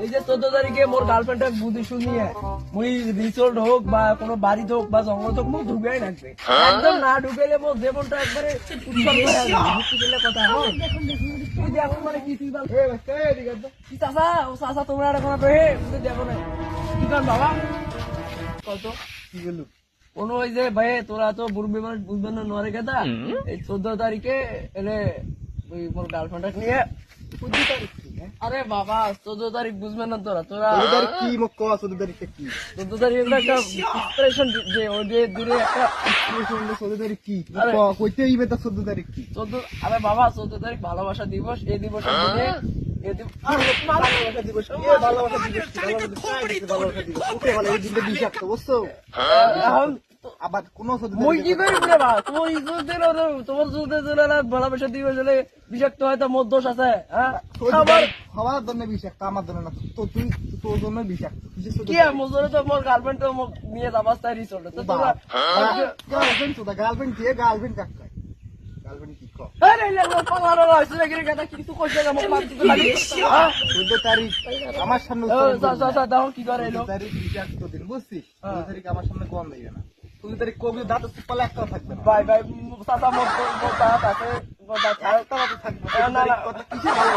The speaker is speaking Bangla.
এই যে 14 তারিখে মোর গার্লফ্রেন্ডটা বুঝি শুনিয়ে মুই রিসোর্ট হোক বা কোনো বাড়ি হোক বা জঙ্গল হোক মুখ ঢুকেই রাখবে একদম না ঢুকেলে মোর জীবনটা একবারে উৎসব হয়ে যাবে বুঝতে গেলে কথা হয় তুই দেখো মানে কি তুই বল কি চাচা ও চাচা তোমরা আর এখন রে তুই দেখো না কি কারণ বাবা কত কি বললু কোনো ওই যে ভাই তোরা তো বুড়বি মানুষ বুঝবেন না নরে কথা এই 14 তারিখে এলে ওই মোর গার্লফ্রেন্ডটা নিয়ে 14 তারিখ কি আরে বাবা 14 তারিখ বুঝবেন না তোরা 14 তারিখ কি মোক ক 14 তারিখটা কি 14 তারিখ একটা ইন্সপিরেশন যে ওই যে দূরে একটা 14 তারিখ কি আরে। কইতে হইবে তা 14 তারিখ কি 14 আরে বাবা 14 তারিখ ভালোবাসা দিবস এই দিবসের দিনে এই দিবস ভালোবাসা দিবস কি ভালোবাসা দিবস ওকে ভালো এই দিনটা বিষাক্ত বুঝছো এখন আবার কোন 14 মই কি তারিখ করি রে বাবা তোমার ইজ্জতের তোমার ইজ্জতের ভালোবাসা দিবস হলে বিষাক্ত হয়তো মোর দোষ আছে হ্যাঁ আবার হওয়ার জন্য বিষাক্ত আমার জন্য না তো তুই তোর জন্য বিষাক্ত কি আর মোজরে তো মোর গার্লফ্রেন্ড তো মোক নিয়ে যাবাস তাই রিসোর্টে তো তোমরা গার্লফ্রেন্ড তো গার্লফ্রেন্ড কি গার্লফ্রেন্ড কাক গার্লফ্রেন্ড কি ক আরে লে পালার হইছে নাকি রে কথা কিছু কইছে না মোক মারতে লাগি হ্যাঁ 14 তারিখ আমার সামনে দাও কি করে এলো 14 তারিখ বিষাক্ত দিন বুঝছিস 14 তারিখ আমার সামনে কম দিবে না 14 তারিখ কবি দাঁত পালা একটা থাকবে না ভাই ভাই চাচা মোর দাঁত আছে মোর দাঁত একটা থাকবে না, না। কথা কিছু ভালো